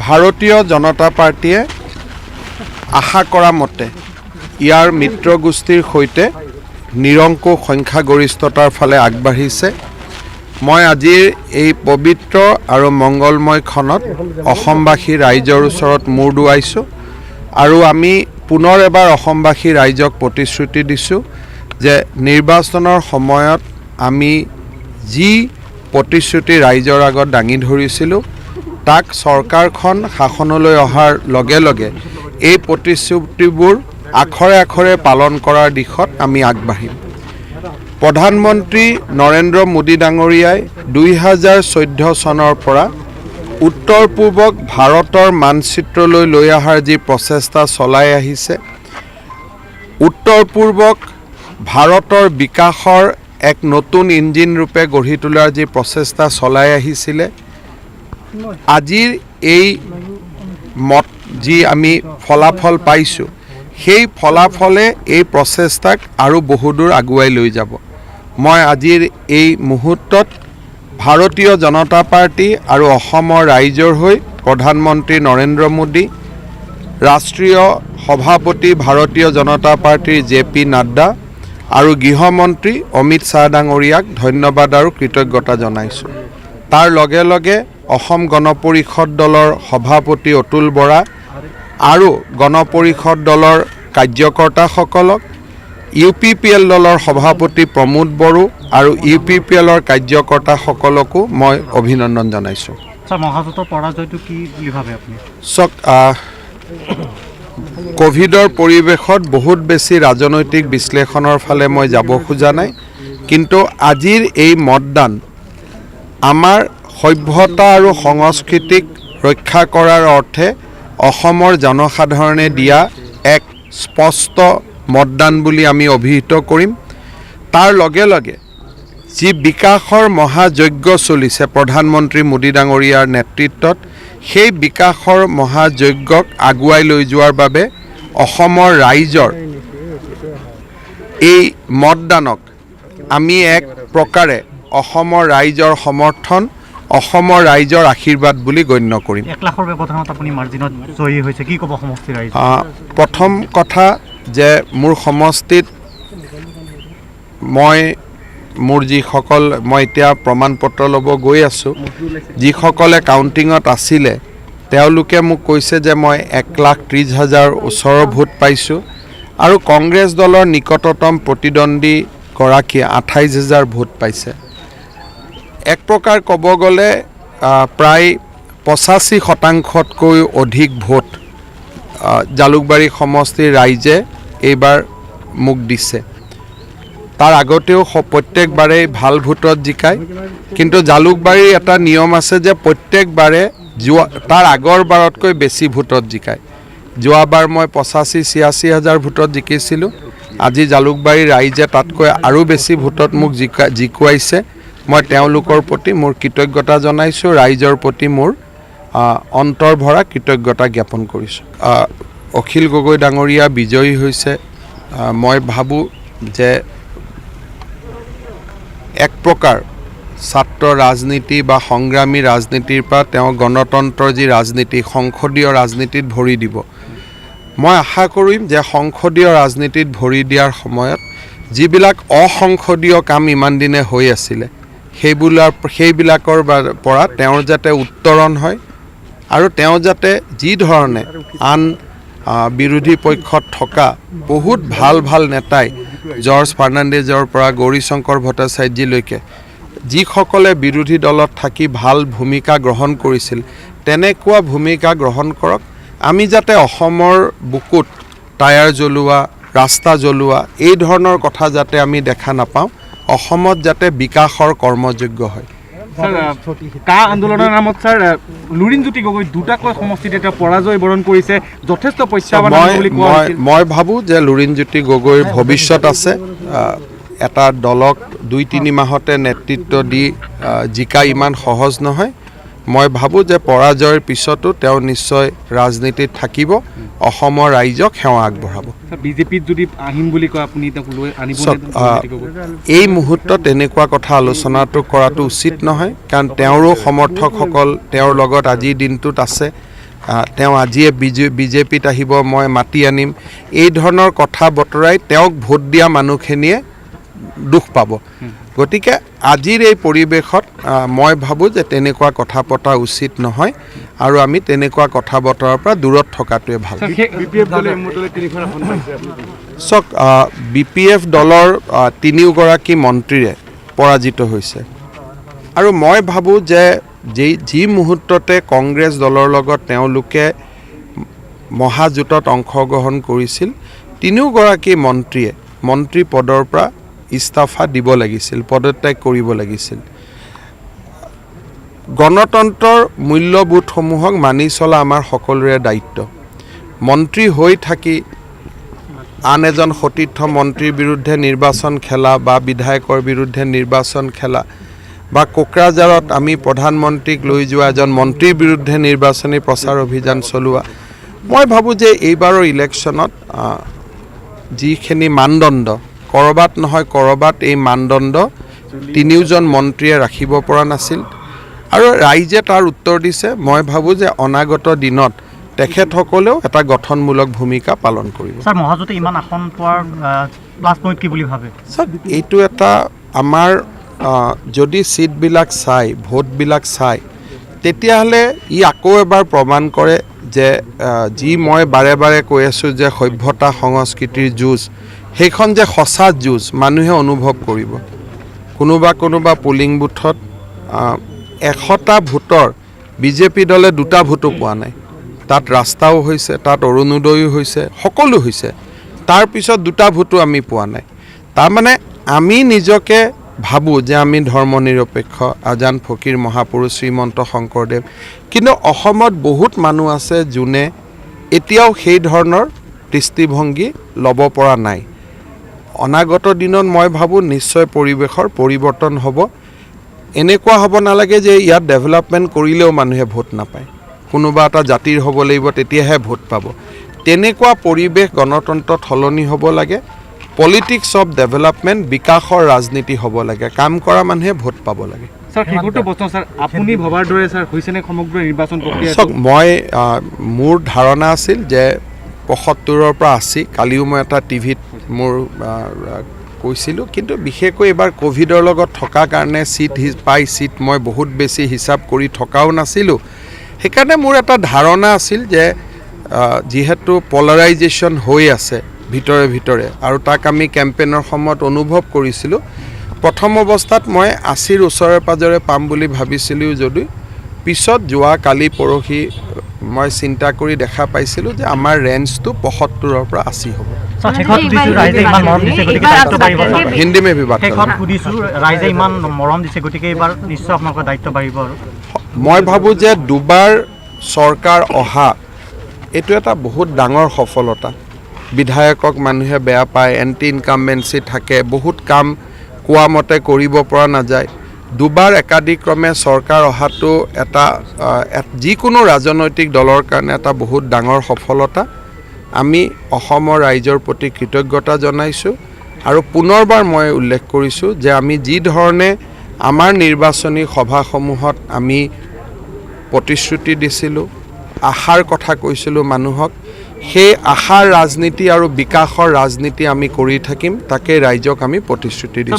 ভাৰতীয় জনতা পাৰ্টিয়ে আশা কৰা মতে ইয়াৰ মিত্ৰগোষ্ঠীৰ সৈতে নিৰংকুশ সংখ্যাগৰিষ্ঠতাৰ ফালে আগবাঢ়িছে। মই আজিৰ এই পবিত্ৰ আৰু মংগলময় ক্ষণত অসমবাসী ৰাইজৰ ওচৰত মূৰ দুৱাইছোঁ আৰু আমি পুনৰ এবাৰ অসমবাসী ৰাইজক প্ৰতিশ্ৰুতি দিছোঁ যে নিৰ্বাচনৰ সময়ত আমি যি প্ৰতিশ্ৰুতি ৰাইজৰ আগত দাঙি ধৰিছিলোঁ তাক চৰকাৰখন শাসনলৈ অহাৰ লগে লগে এই প্ৰতিশ্ৰুতিবোৰ আখৰে আখৰে পালন কৰাৰ দিশত আমি আগবাঢ়িম। প্ৰধানমন্ত্ৰী নৰেন্দ্ৰ মোদী ডাঙৰীয়াই 2014 চনৰ পৰা উত্তৰ পূবক ভাৰতৰ মানচিত্ৰলৈ লৈ অহাৰ যি প্ৰচেষ্টা চলাই আহিছে, উত্তৰ পূবক ভাৰতৰ বিকাশৰ এক নতুন ইঞ্জিন ৰূপে গঢ়ি তোলাৰ যি প্ৰচেষ্টা চলাই আহিছিলে, আজিৰ এই যি আমি ফলাফল পাইছোঁ সেই ফলাফলে এই প্ৰচেষ্টাক আৰু বহুদূৰ আগুৱাই লৈ যাব। মই আজিৰ এই মুহূৰ্তত ভাৰতীয় জনতা পাৰ্টি আৰু অসমৰ ৰাইজৰ হৈ প্ৰধানমন্ত্ৰী নৰেন্দ্ৰ মোদী, ৰাষ্ট্ৰীয় সভাপতি ভাৰতীয় জনতা পাৰ্টিৰ JP নাড্ডা আৰু গৃহমন্ত্ৰী অমিত শ্বাহ ডাঙৰীয়াক ধন্যবাদ আৰু কৃতজ্ঞতা জনাইছোঁ। তাৰ লগে লগে অসম গণ পৰিষদ দলৰ সভাপতি অতুল বৰা আৰু গণ পৰিষদ দলৰ কাৰ্যকৰ্তাসকলক, UPPL দলৰ সভাপতি প্ৰমোদ বড়ো আৰু UPPLৰ কাৰ্যকৰ্তাসকলকো মই অভিনন্দন জনাইছোঁ। মহাজোঁটৰ পৰাজয়টো কি বুলি ভাবে আপুনি? কোভিডৰ পৰিৱেশত বহুত বেছি ৰাজনৈতিক বিশ্লেষণৰ ফালে মই যাব খোজা নাই, কিন্তু আজিৰ এই মতদান আমাৰ সভ্যতা আৰু সংস্কৃতিক ৰক্ষা কৰাৰ অৰ্থে অসমৰ জনসাধাৰণে দিয়া এক স্পষ্ট মতদান বুলি আমি অভিহিত কৰিম। তাৰ লগে লগে যি বিকাশৰ মহাযজ্ঞ চলিছে প্ৰধানমন্ত্ৰী মোদী ডাঙৰীয়াৰ নেতৃত্বত, সেই বিকাশৰ মহাযজ্ঞক আগুৱাই লৈ যোৱাৰ বাবে অসমৰ ৰাইজৰ এই মতদানক আমি এক প্ৰকাৰে অসমৰ ৰাইজৰ সমৰ্থন, অসমৰ ৰাইজৰ আশীৰ্বাদ বুলি গণ্য কৰিম। 1 লাখৰ ব্যৱধানত আপুনি মাৰ্জিনত জয়ী হৈছে, কি ক'ব সমষ্টিৰ ৰাইজ? প্ৰথম কথা যে মোৰ সমষ্টিত মোৰ যিসকল, মই এতিয়া প্ৰমাণ পত্ৰ ল'ব গৈ আছোঁ, যিসকলে কাউণ্টিঙত আছিলে তেওঁলোকে মোক কৈছে যে মই 1,30,000 ওচৰৰ ভোট পাইছোঁ আৰু কংগ্ৰেছ দলৰ নিকটতম প্ৰতিদ্বন্দ্বীগৰাকীয়ে 28,000 ভোট পাইছে। এক প্ৰকাৰ ক'ব গ'লে প্ৰায় 85% অধিক ভোট জালুকবাৰী সমষ্টিৰ ৰাইজে এইবাৰ মোক দিছে। তাৰ আগতেও প্ৰত্যেকবাৰেই ভাল ভোটত জিকায়, কিন্তু জালুকবাৰীৰ এটা নিয়ম আছে যে প্ৰত্যেকবাৰে তাৰ আগৰ বাৰতকৈ বেছি ভোটত জিকায়। যোৱাবাৰ মই 85-86,000 ভোটত জিকিছিলোঁ। আজি জালুকবাৰীৰ ৰাইজে তাতকৈ আৰু বেছি ভোটত মোক জিকুৱাইছে। মই তেওঁলোকৰ প্ৰতি মোৰ কৃতজ্ঞতা জনাইছোঁ, ৰাইজৰ প্ৰতি মোৰ অন্তৰ ভৰা কৃতজ্ঞতা জ্ঞাপন কৰিছোঁ। অখিল গগৈ ডাঙৰীয়া বিজয়ী হৈছে। মই ভাবোঁ যে এক প্ৰকাৰ ছাত্ৰ ৰাজনীতি বা সংগ্ৰামী ৰাজনীতিৰ পৰা তেওঁ গণতন্ত্ৰৰ যি ৰাজনীতি, সংসদীয় ৰাজনীতিত ভৰি দিব। মই আশা কৰিম যে সংসদীয় ৰাজনীতিত ভৰি দিয়াৰ সময়ত যিবিলাক অসংসদীয় কাম ইমান দিনে হৈ আছিলে সেইবিলাকৰ পৰা তেওঁৰ যাতে উত্তৰণ হয় আৰু তেওঁ যাতে যি ধৰণে আন বিৰোধী পক্ষত থকা বহুত ভাল ভাল নেতাই, জৰ্জ ফাৰ্ণাণ্ডেজৰ পৰা গৌৰীশংকৰ ভট্টাচাৰ্যলৈকে, যিসকলে বিৰোধী দলত থাকি ভাল ভূমিকা গ্ৰহণ কৰিছিল, তেনেকুৱা ভূমিকা গ্ৰহণ কৰক। আমি যাতে অসমৰ বুকুত টায়াৰ জ্বলোৱা, ৰাস্তা জ্বলোৱা এই ধৰণৰ কথা যাতে আমি দেখা নাপাওঁ, অসমত যাতে বিকাশৰ কৰ্মযোগ্য হয়। কা আন্দোলনৰ নামত ছাৰ লুৰিণজ্যোতি গগৈ দুটাকৈ সমষ্টিত এটা পৰাজয় বৰণ কৰিছে, যথেষ্ট প্ৰত্যাহ্বান বুলি কোৱা হৈছিল। মই ভাবোঁ যে লুৰিণজ্যোতি গগৈৰ ভৱিষ্যত আছে। এটা দলক 2-3 মাহতে নেতৃত্ব দি জিকা ইমান সহজ নহয়। মই ভাবোঁ যে পৰাজয়ৰ পিছতো তেওঁ নিশ্চয় ৰাজনীতিত থাকিব, অসমৰ ৰাইজক সেৱা আগবঢ়াব। বিজেপিত যদি আহিম বুলি কয় আপুনি এই মুহূৰ্তত এনেকুৱা কথা আলোচনাটো কৰাটো উচিত নহয়, কাৰণ তেওঁৰো সমৰ্থকসকল তেওঁৰ লগত আজিৰ দিনটোত আছে। তেওঁ আজিয়ে বিজেপিত আহিব, মই মাতি আনিম, এই ধৰণৰ কথা বতৰাই তেওঁক ভোট দিয়া মানুহখিনিয়ে দুখ পাব। গতিকে আজিৰ এই পৰিৱেশত মই ভাবোঁ যে তেনেকুৱা কথা পতা উচিত নহয় আৰু আমি তেনেকুৱা কথা বতৰাৰ পৰা দূৰত থকাটোৱে ভাল। চাওক, BPF দলৰ 3গৰাকী মন্ত্ৰীৰে পৰাজিত হৈছে আৰু মই ভাবোঁ যে যি মুহূৰ্ততে কংগ্ৰেছ দলৰ লগত তেওঁলোকে মহাজোঁটত অংশগ্ৰহণ কৰিছিল, 3গৰাকী মন্ত্ৰীয়ে মন্ত্ৰী পদৰ পৰা ইস্তফা দিব লাগিছিল, পদত্যাগ কৰিব লাগিছিল। গণতন্ত্ৰৰ মূল্যবোধসমূহক মানি চলা আমাৰ সকলোৰে দায়িত্ব। মন্ত্ৰী হৈ থাকি আন এজন সতীৰ্থ মন্ত্ৰীৰ বিৰুদ্ধে নিৰ্বাচন খেলা বা বিধায়কৰ বিৰুদ্ধে নিৰ্বাচন খেলা বা কোকৰাঝাৰত আমি প্ৰধানমন্ত্ৰীক লৈ যোৱা এজন মন্ত্ৰীৰ বিৰুদ্ধে নিৰ্বাচনী প্ৰচাৰ অভিযান চলোৱা, মই ভাবোঁ যে এইবাৰৰ ইলেকশ্যনত যিখিনি মানদণ্ড ক'ৰবাত নহয় ক'ৰবাত এই মানদণ্ড 3জন মন্ত্ৰীয়ে ৰাখিব পৰা নাছিল আৰু ৰাইজে তাৰ উত্তৰ দিছে। মই ভাবোঁ যে অনাগত দিনত তেখেতসকলেও এটা গঠনমূলক ভূমিকা পালন কৰিব। স্যাৰ, মহাজোঁটে ইমান আসন পোৱাৰ প্লাছ পইণ্ট কি বুলি ভাবে? স্যাৰ, এইটো এটা আমাৰ যদি ছিটবিলাক চাই, ভোটবিলাক চাই, তেতিয়াহ'লে ই আকৌ এবাৰ প্ৰমাণ কৰে যে যি মই বাৰে বাৰে কৈ আছোঁ যে সভ্যতা সংস্কৃতিৰ যুঁজ, সেইখন যে সঁচা যুঁজ মানুহে অনুভৱ কৰিব। কোনোবা পলিং বুথত 100টা ভোটৰ বিজেপি দলে 2টা ভোটো পোৱা নাই। তাত ৰাস্তাও হৈছে, তাত অৰুণোদয়ো হৈছে, সকলো হৈছে, তাৰপিছত 2টা ভোটো আমি পোৱা নাই। তাৰমানে আমি নিজকে ভাবোঁ যে আমি ধৰ্মনিৰপেক্ষ, আজান ফকীৰ মহাপুৰুষ শ্ৰীমন্ত শংকৰদেৱ, কিন্তু অসমত বহুত মানুহ আছে যোনে এতিয়াও সেই ধৰণৰ দৃষ্টিভংগী ল'ব পৰা নাই। অনাগত দিনত মই ভাবোঁ নিশ্চয় পৰিৱেশৰ পৰিৱৰ্তন হ'ব। এনেকুৱা হ'ব নালাগে যে ইয়াত ডেভেলপমেণ্ট কৰিলেও মানুহে ভোট নাপায়, কোনোবা এটা জাতিৰ হ'ব লাগিব তেতিয়াহে ভোট পাব। তেনেকুৱা পৰিৱেশ গণতন্ত্ৰত সলনি হ'ব লাগে। পলিটিক্স অফ ডেভেলপমেণ্ট, বিকাশৰ ৰাজনীতি হ'ব লাগে, কাম কৰা মানুহে ভোট পাব লাগে। স্যাৰ, শেষৰটো প্ৰশ্ন স্যাৰ, আপুনি ভবাৰ দৰে স্যাৰ হৈছেনে সমগ্ৰ নিৰ্বাচন প্ৰক্ৰিয়া? চাওক, মোৰ ধাৰণা আছিল যে 75ৰ পৰা 80, কালিও মই এটা টিভিত মোৰ কৈছিলোঁ, কিন্তু বিশেষকৈ এইবাৰ ক'ভিডৰ লগত থকাৰ কাৰণে ছিট মই বহুত বেছি হিচাপ কৰি থকাও নাছিলোঁ। সেইকাৰণে মোৰ এটা ধাৰণা আছিল যে যিহেতু পলাৰাইজেশ্যন হৈ আছে ভিতৰে আৰু তাক আমি কেম্পেইনৰ সময়ত অনুভৱ কৰিছিলোঁ, প্ৰথম অৱস্থাত মই 80ৰ ওচৰে পাজৰে পাম বুলি ভাবিছিলোঁ, যদি পিছত যোৱা কালি পৰহি মই চিন্তা কৰি দেখা পাইছিলোঁ যে আমাৰ ৰেঞ্জটো 75ৰ পৰা 80 হ'ব। হিন্দী মে বিবাদ মই ভাবোঁ যে দুবাৰ চৰকাৰ অহা এইটো এটা বহুত ডাঙৰ সফলতা। বিধায়কক মানুহে বেয়া পায়, এণ্টি ইনকামবেঞ্চি থাকে, বহুত কাম কোৱা মতে কৰিব পৰা নাযায়। দুবাৰ একাদিক্ৰমে চৰকাৰ অহাটো এটা যিকোনো ৰাজনৈতিক দলৰ কাৰণে এটা বহুত ডাঙৰ সফলতা। আমি অসমৰ ৰাইজৰ প্ৰতি কৃতজ্ঞতা জনাইছোঁ আৰু পুনৰবাৰ মই উল্লেখ কৰিছোঁ যে আমি যি ধৰণে আমাৰ নিৰ্বাচনী সভাসমূহত আমি প্ৰতিশ্ৰুতি দিছিলোঁ, আশাৰ কথা কৈছিলোঁ মানুহক, সেই আশাৰ ৰাজনীতি আৰু বিকাশৰ ৰাজনীতি আমি কৰি থাকিম, তাকে ৰাইজক আমি প্ৰতিশ্ৰুতি দিছোঁ।